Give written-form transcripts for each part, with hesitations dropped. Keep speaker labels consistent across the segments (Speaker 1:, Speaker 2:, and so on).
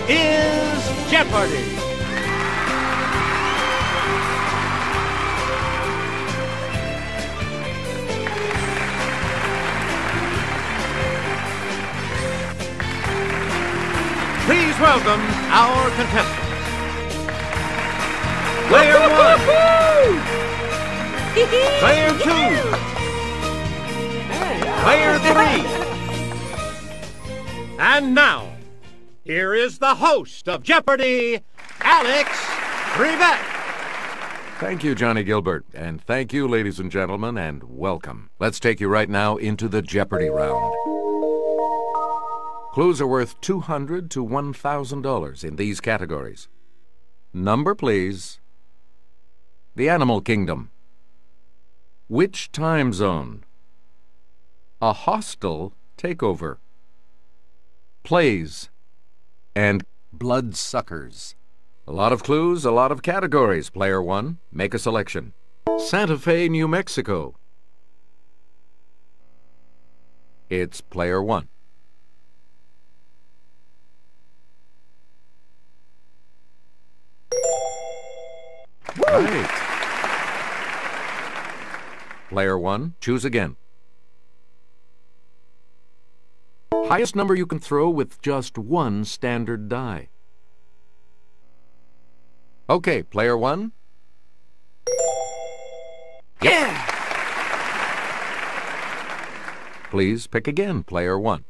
Speaker 1: is Jeopardy! Please welcome our contestants. Player 1. Player 2. Player 3. And now, here is the host of Jeopardy, Alex Trebek.
Speaker 2: Thank you, Johnny Gilbert. And thank you, ladies and gentlemen, and welcome. Let's take you right now into the Jeopardy round. Clues are worth $200 to $1,000 in these categories. Number, please. The Animal Kingdom. Which time zone? A hostile takeover. Plays. And bloodsuckers. A lot of clues, a lot of categories. Player 1, make a selection. Santa Fe, New Mexico. It's Player 1. Right. Player 1, choose again. Highest number you can throw with just one standard die. Okay, Player 1. Yeah! Please pick again, Player 1.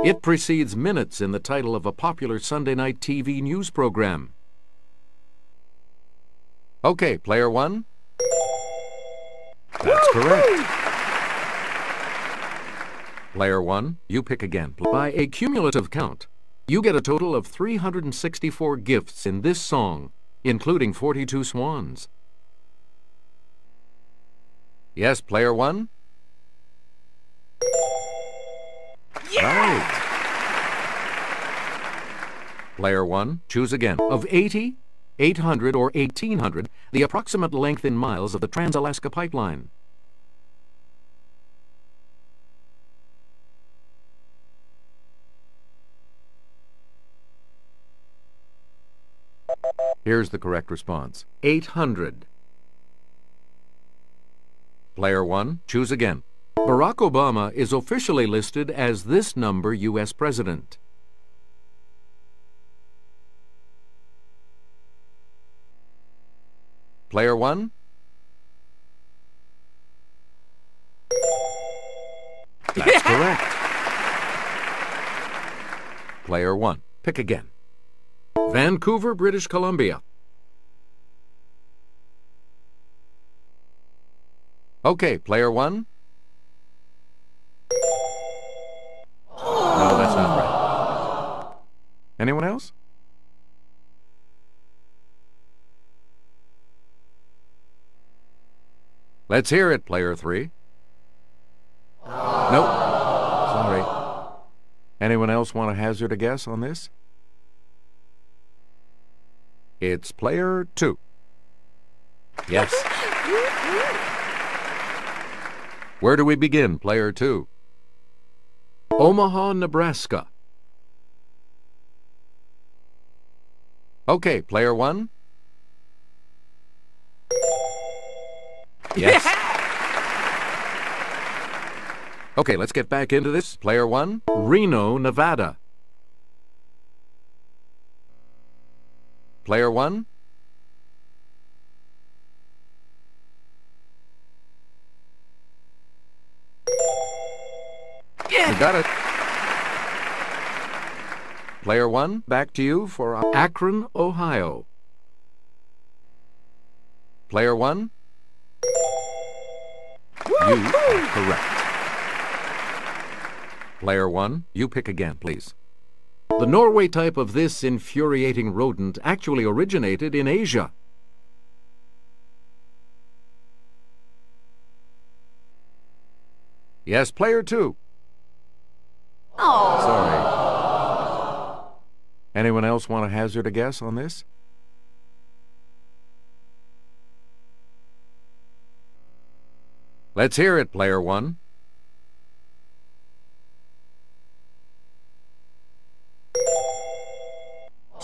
Speaker 2: It precedes minutes in the title of a popular Sunday night TV news program. Okay, Player 1. That's correct. Player 1, you pick again. By a cumulative count, you get a total of 364 gifts in this song, including 42 swans. Yes, Player 1? Yeah! Right. Player 1, choose again. Of 80, 800, or 1,800, the approximate length in miles of the Trans-Alaska Pipeline. Here's the correct response. 800. Player 1, choose again. Barack Obama is officially listed as this number U.S. President. Player 1? That's correct. Player 1, pick again. Vancouver, British Columbia. Okay, Player 1? No, that's not right. Anyone else? Let's hear it, Player 3. Nope. Sorry. Anyone else want to hazard a guess on this? It's Player 2. Yes. Where do we begin, Player 2? Omaha, Nebraska. Okay, Player 1? Yes. Okay, let's get back into this. Player 1, Reno, Nevada. Player 1? Yeah. You got it. Player 1, back to you for Akron, Ohio. Player 1? You are correct. Player 1, you pick again, please. The Norway type of this infuriating rodent actually originated in Asia. Yes, Player 2. Oh. Sorry. Anyone else want to hazard a guess on this? Let's hear it, Player 1.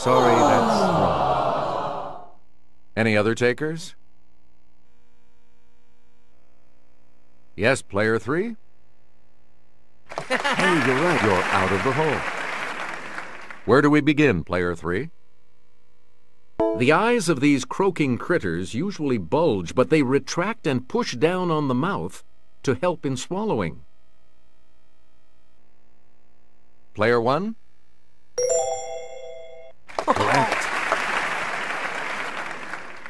Speaker 2: Sorry, that's wrong. Any other takers? Yes, player 3? Hey, you're right. You're out of the hole. Where do we begin, player 3? The eyes of these croaking critters usually bulge, but they retract and push down on the mouth to help in swallowing. Player 1? Correct.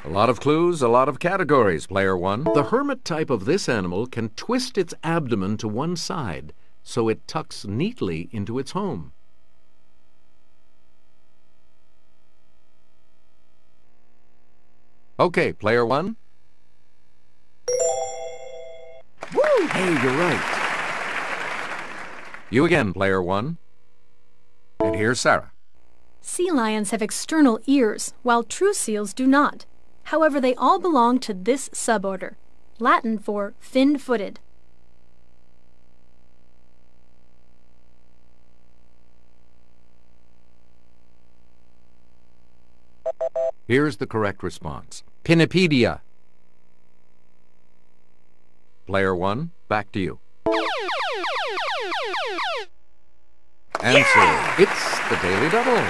Speaker 2: A lot of clues, a lot of categories, player 1. The hermit type of this animal can twist its abdomen to one side so it tucks neatly into its home. Okay, player 1. Woo! Hey, you're right. You again, player 1. And here's Sarah.
Speaker 3: Sea lions have external ears, while true seals do not. However, they all belong to this suborder, Latin for fin-footed.
Speaker 2: Here's the correct response. Pinnipedia. Player 1, back to you. Answer. It's the Daily Double.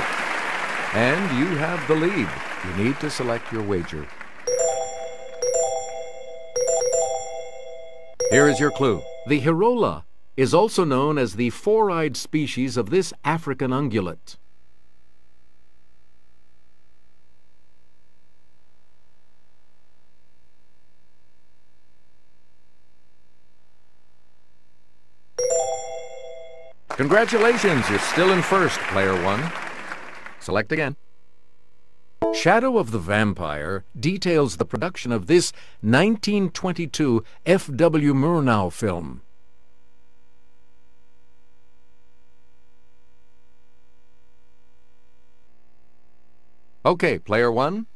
Speaker 2: And you have the lead. You need to select your wager. Here is your clue. The Hirola is also known as the four-eyed species of this African ungulate. Congratulations, you're still in first, player 1. Select again. Shadow of the Vampire details the production of this 1922 F.W. Murnau film. Okay, player 1.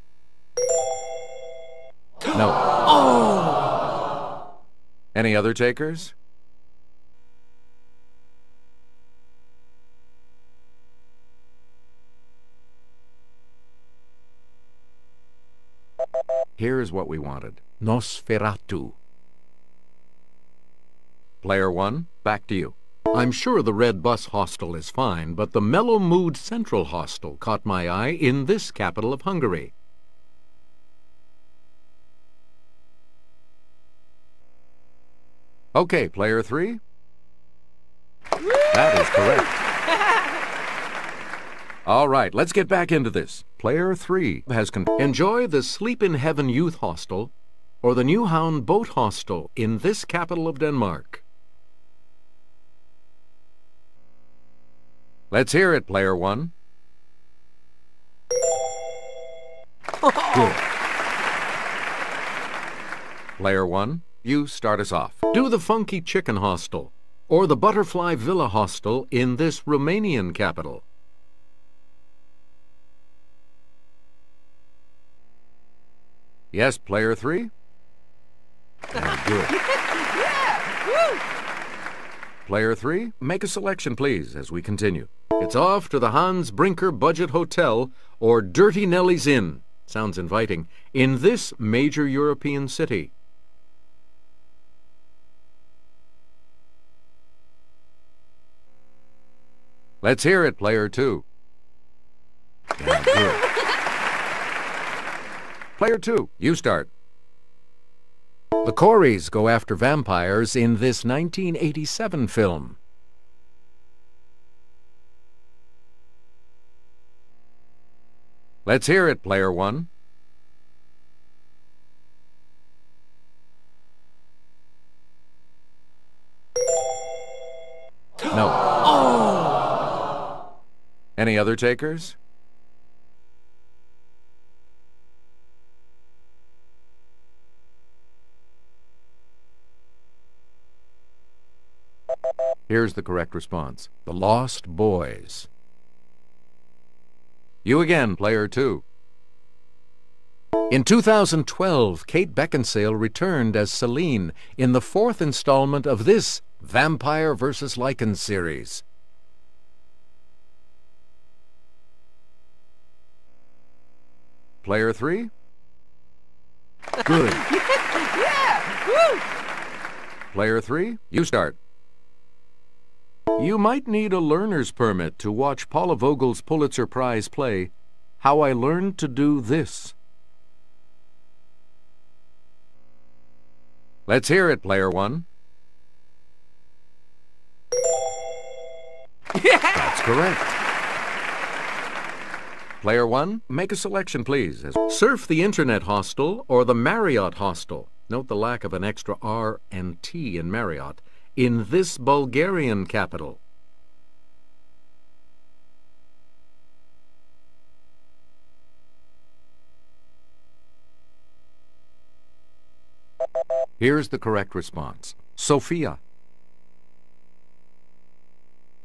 Speaker 2: No. Oh! Any other takers? Here's what we wanted. Nosferatu. Player 1, back to you. I'm sure the Red Bus Hostel is fine, but the Mellow Mood Central Hostel caught my eye in this capital of Hungary. Okay, player 3. That is correct. All right, let's get back into this. Player 3 has enjoy the Sleep in Heaven Youth Hostel or the Newhound Boat Hostel in this capital of Denmark. Let's hear it, player 1. Good. Player 1, you start us off. Do the Funky Chicken Hostel or the Butterfly Villa Hostel in this Romanian capital. Yes, player 3? Good. Player 3, make a selection, please, as we continue. It's off to the Hans Brinker Budget Hotel or Dirty Nellie's Inn. Sounds inviting. In this major European city. Let's hear it, player 2. Yeah, good. Player 2, you start. The Coreys go after vampires in this 1987 film. Let's hear it, player 1. No. Oh! Any other takers? Here's the correct response. The Lost Boys. You again, player 2. In 2012, Kate Beckinsale returned as Celine in the 4th installment of this Vampire vs. Lycan 'Lichen' series. Player 3? Good.
Speaker 4: Yeah! Woo!
Speaker 2: Player 3, you start. You might need a learner's permit to watch Paula Vogel's Pulitzer Prize play, How I Learned to Do This. Let's hear it, Player 1. That's correct. Player 1, make a selection, please. Surf the Internet Hostel or the Marriott Hostel. Note the lack of an extra R and T in Marriott. In this Bulgarian capital. Here's the correct response. Sofia.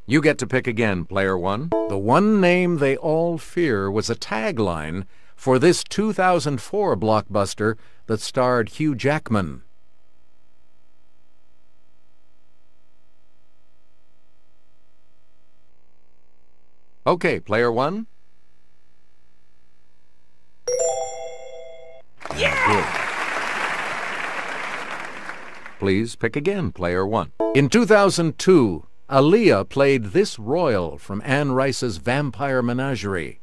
Speaker 2: You get to pick again, Player 1. The one name they all fear was a tagline for this 2004 blockbuster that starred Hugh Jackman. Okay, Player 1.
Speaker 4: Yeah!
Speaker 2: Good. Please pick again, Player 1. In 2002, Aaliyah played this royal from Anne Rice's Vampire Menagerie.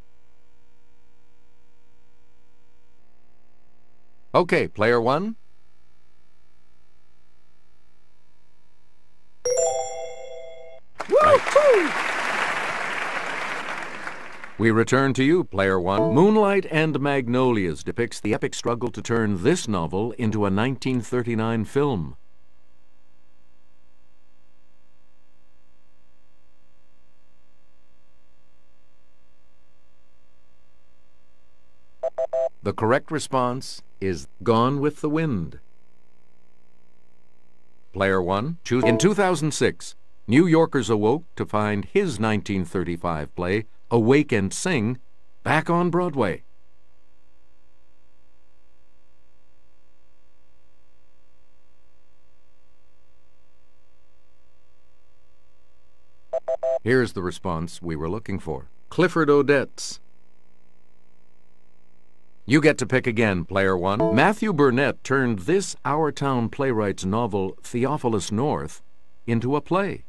Speaker 2: Okay, Player 1.
Speaker 4: Woo-hoo!
Speaker 2: We return to you, Player 1. Moonlight and Magnolias depicts the epic struggle to turn this novel into a 1939 film. The correct response is Gone with the Wind. Player 1, choose. In 2006, New Yorkers awoke to find his 1935 play, Awake and Sing, back on Broadway. Here's the response we were looking for. Clifford Odets. You get to pick again, Player 1. Matthew Burnett turned this Our Town playwright's novel, Theophilus North, into a play.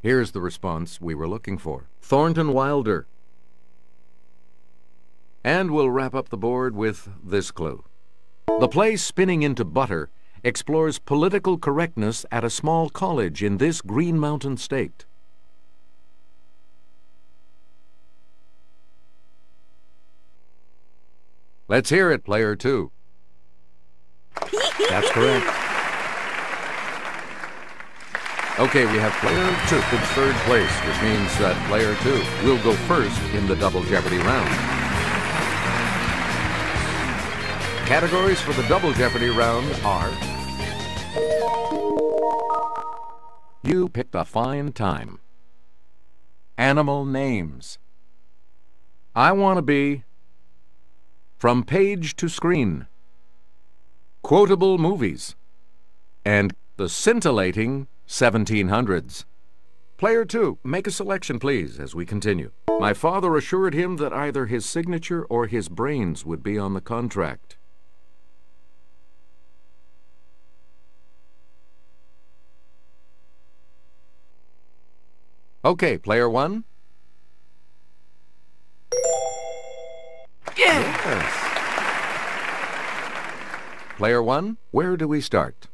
Speaker 2: Here's the response we were looking for. Thornton Wilder. And we'll wrap up the board with this clue. The play Spinning into Butter explores political correctness at a small college in this Green Mountain state. Let's hear it, Player 2. That's correct. Okay, we have Player 2 in third place, which means that Player 2 will go first in the Double Jeopardy round. Categories for the Double Jeopardy round are... You picked a fine time. Animal names. I want to be... From page to screen. Quotable movies. And the scintillating 1700s. Player 2, make a selection, please, as we continue. My father assured him that either his signature or his brains would be on the contract. Okay, Player 1.
Speaker 4: Yes!
Speaker 2: Player 1, where do we start?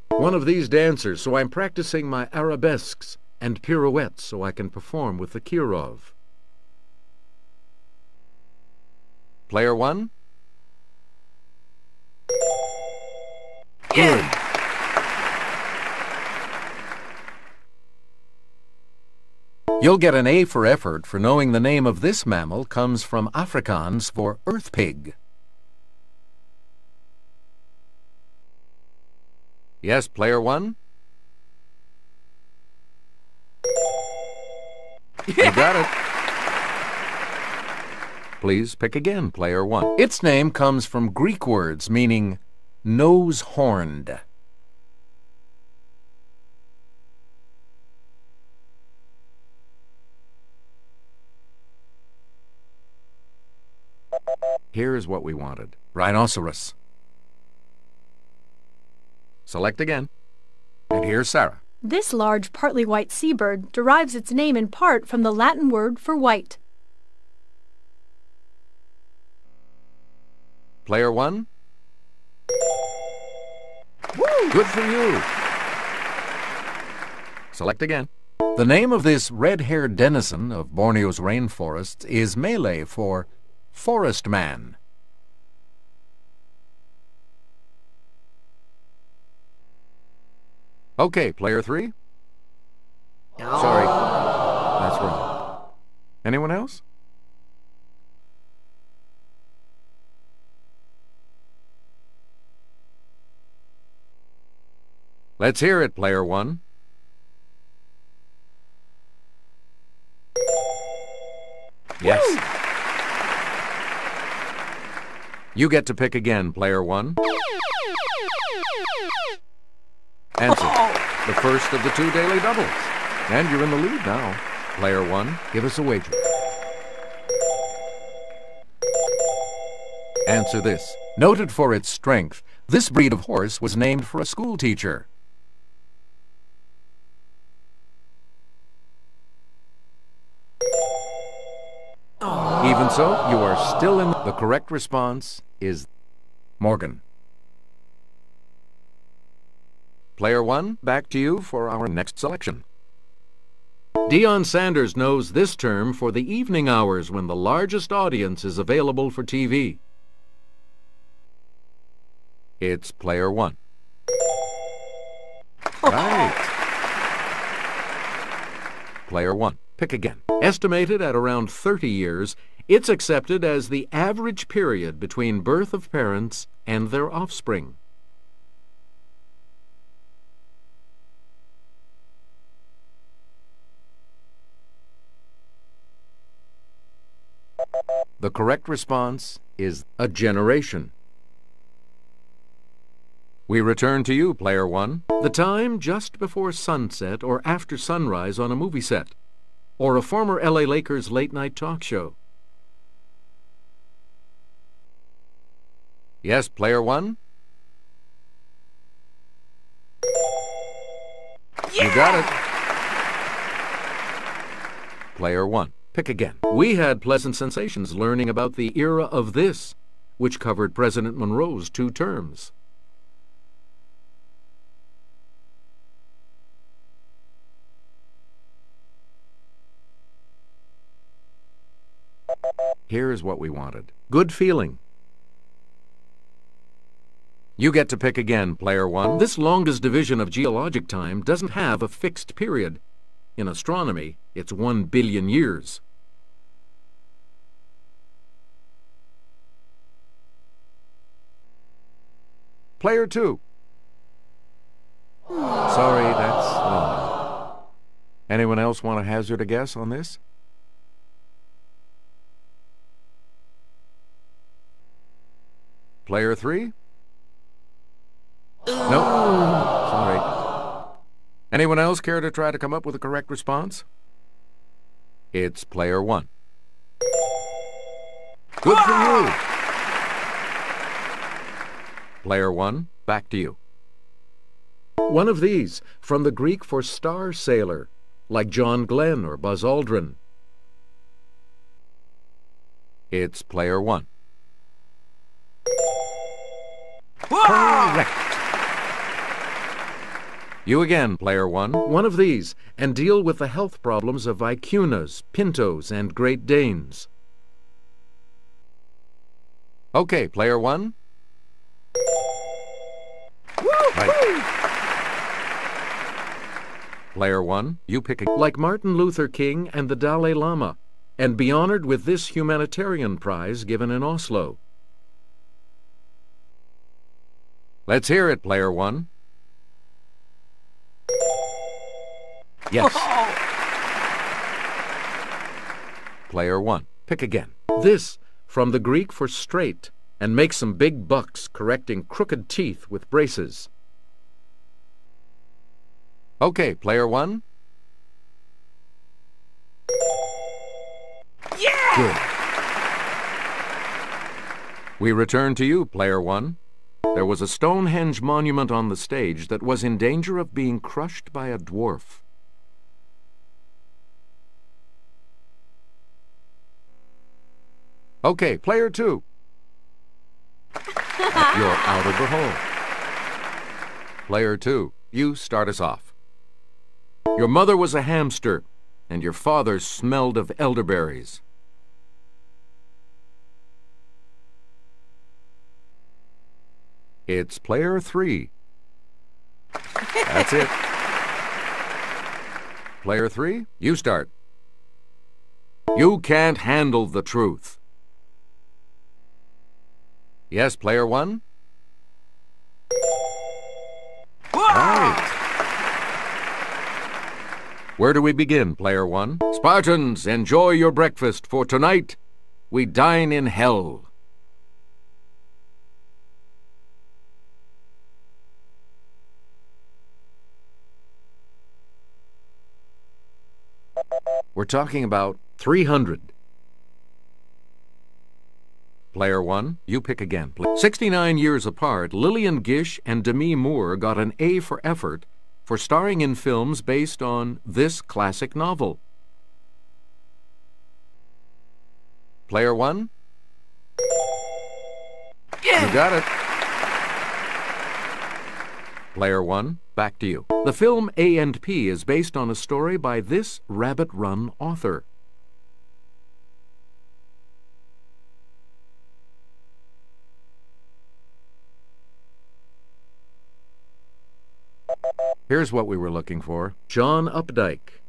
Speaker 2: One of these dancers, so I'm practicing my arabesques and pirouettes so I can perform with the Kirov. Player 1.
Speaker 4: Yeah!
Speaker 2: You'll get an A for effort for knowing the name of this mammal comes from Afrikaans for earth pig. Yes, Player 1? You got it. Please pick again, Player 1. Its name comes from Greek words meaning nose-horned. Here's what we wanted. Rhinoceros. Select again. And here's Sarah.
Speaker 3: This large, partly white seabird derives its name in part from the Latin word for white.
Speaker 2: Player 1. Woo! Good for you. Select again. The name of this red-haired denizen of Borneo's rainforests is Malay for forest man. Okay, player 3. Sorry, that's wrong. Anyone else? Let's hear it, player 1. Yes. You get to pick again, player 1. Answer. The first of the 2 daily doubles. And you're in the lead now. Player 1, give us a wager. Answer this. Noted for its strength, this breed of horse was named for a school teacher. Even so, you are still in. The correct response is Morgan. Player 1, back to you for our next selection. Deion Sanders knows this term for the evening hours when the largest audience is available for TV. It's player 1. Right. Player 1, pick again. Estimated at around 30 years, it's accepted as the average period between birth of parents and their offspring. The correct response is a generation. We return to you, player 1. The time just before sunset or after sunrise on a movie set, or a former LA Lakers late-night talk show. Yes, player 1? Yeah! You got it. Player 1, pick again. We had pleasant sensations learning about the era of this, which covered President Monroe's 2 terms. Here's what we wanted. Good feeling. You get to pick again, player 1. This longest division of geologic time doesn't have a fixed period. In astronomy, it's 1 billion years. Player 2. Sorry, that's wrong. Anyone else want to hazard a guess on this? Player 3? Nope. Sorry. Anyone else care to try to come up with a correct response? It's player 1. Good for you. Player 1, back to you. One of these, from the Greek for star sailor, like John Glenn or Buzz Aldrin. It's player 1. Correct. You again, player 1. One of these, and deal with the health problems of vicunas, pintos, and Great Danes. Okay, player 1. Right. Player 1, you pick a... Like Martin Luther King and the Dalai Lama, and be honored with this humanitarian prize given in Oslo. Let's hear it, player 1. Yes. Player 1, pick again. This, from the Greek for straight, and make some big bucks correcting crooked teeth with braces. Okay, player 1. Yeah! Good. We return to you, Player 1. There was a Stonehenge monument on the stage that was in danger of being crushed by a dwarf. Okay, Player 2. You're out of the hole. Player 2, you start us off. Your mother was a hamster, and your father smelled of elderberries. It's Player 3. That's it. Player 3, you start. You can't handle the truth. Yes, Player 1? Right. Where do we begin, Player 1? Spartans, enjoy your breakfast, for tonight we dine in hell. We're talking about 300. Player 1, you pick again, please. 69 years apart, Lillian Gish and Demi Moore got an A for effort for starring in films based on this classic novel. Player 1? Yeah. You got it. Player 1, back to you. The film A&P is based on a story by this Rabbit Run author. Here's what we were looking for. John Updike.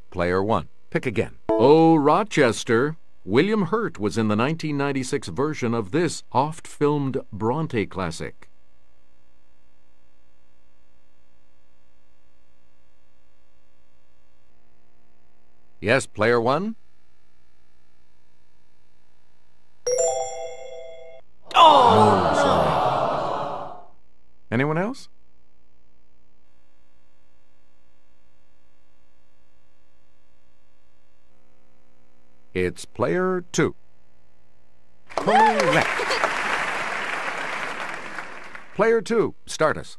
Speaker 2: Player 1, pick again. Oh, Rochester. William Hurt was in the 1996 version of this oft-filmed Bronte classic. Yes, Player 1? Oh, sorry. Anyone else? It's Player 2. Correct. Player 2, start us.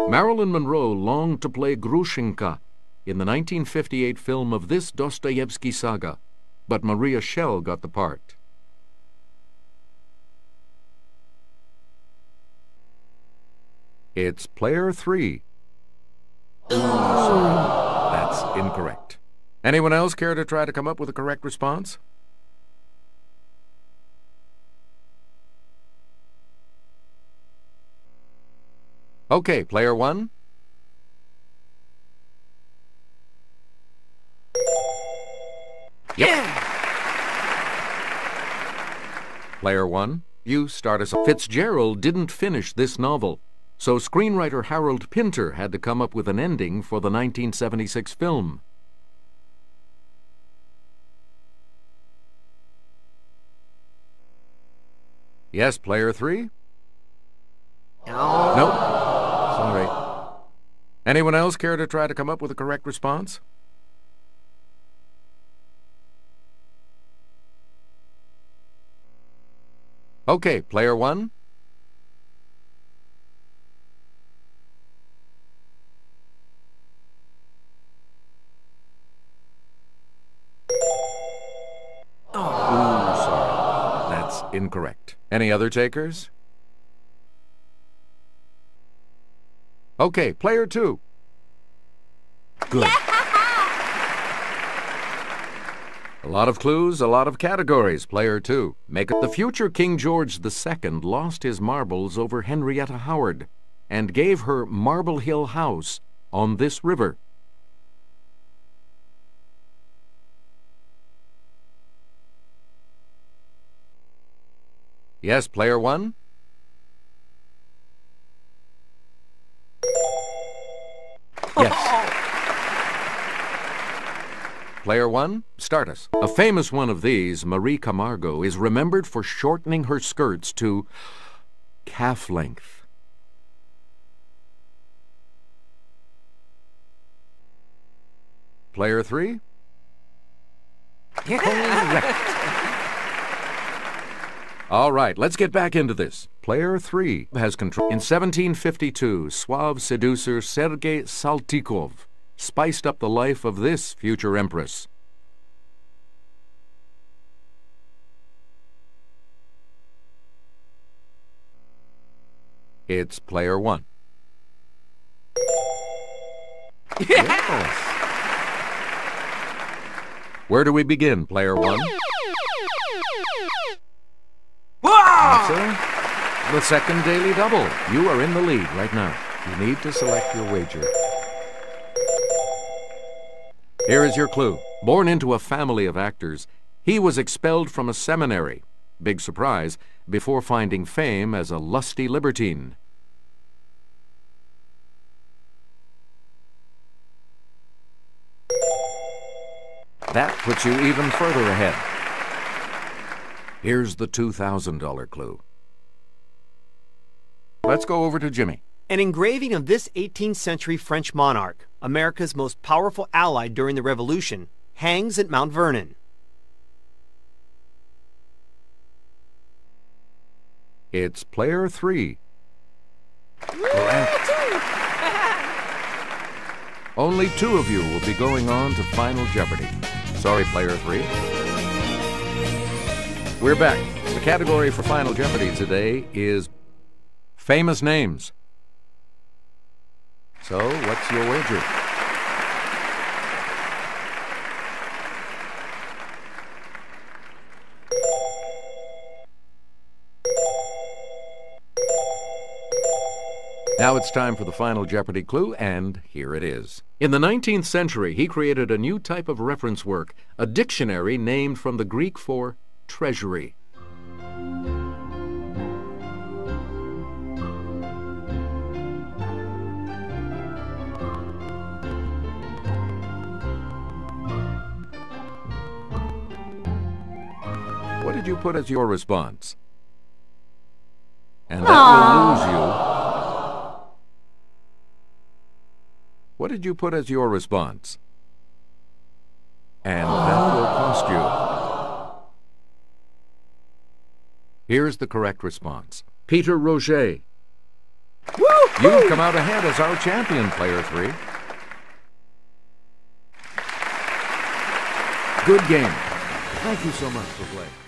Speaker 2: Marilyn Monroe longed to play Grushenka in the 1958 film of this Dostoevsky saga, but Maria Schell got the part. It's Player 3. Sorry, that's incorrect. Anyone else care to try to come up with a correct response? Okay, Player 1. Yep. Yeah. Player 1, you start us off. Fitzgerald didn't finish this novel, so screenwriter Harold Pinter had to come up with an ending for the 1976 film. Yes, Player 3? No. Nope. Sorry. Anyone else care to try to come up with a correct response? Okay, Player 1. Oh, sorry. That's incorrect. Any other takers? Okay, Player 2. Good. A lot of clues, a lot of categories. Player 2. Make it. The future King George II lost his marbles over Henrietta Howard and gave her Marble Hill House on this river. Yes, Player 1? Yes. Player 1, start us. A famous one of these, Marie Camargo, is remembered for shortening her skirts to calf length. Player 3? Correct. All right, let's get back into this. Player 3 has control. In 1752, suave seducer Sergei Saltykov spiced up the life of this future empress. It's player 1. Yes. Where do we begin, player 1? The second daily double. You are in the lead right now. You need to select your wager. Here is your clue. Born into a family of actors, he was expelled from a seminary, big surprise, before finding fame as a lusty libertine. That puts you even further ahead. Here's the $2,000 clue. Let's go over to Jimmy.
Speaker 5: An engraving of this 18th century French monarch, America's most powerful ally during the Revolution, hangs at Mount Vernon.
Speaker 2: It's player 3. Correct. Only 2 of you will be going on to Final Jeopardy. Sorry, player 3. We're back. The category for Final Jeopardy today is famous names. So, what's your wager? Now it's time for the Final Jeopardy clue, and here it is. In the 19th century, he created a new type of reference work, a dictionary named from the Greek for treasury. What did you put as your response? And that will lose you. What did you put as your response? And that will cost you. Here's the correct response. Peter Roget. You've come out ahead as our champion, player 3. Good game. Thank you so much for playing.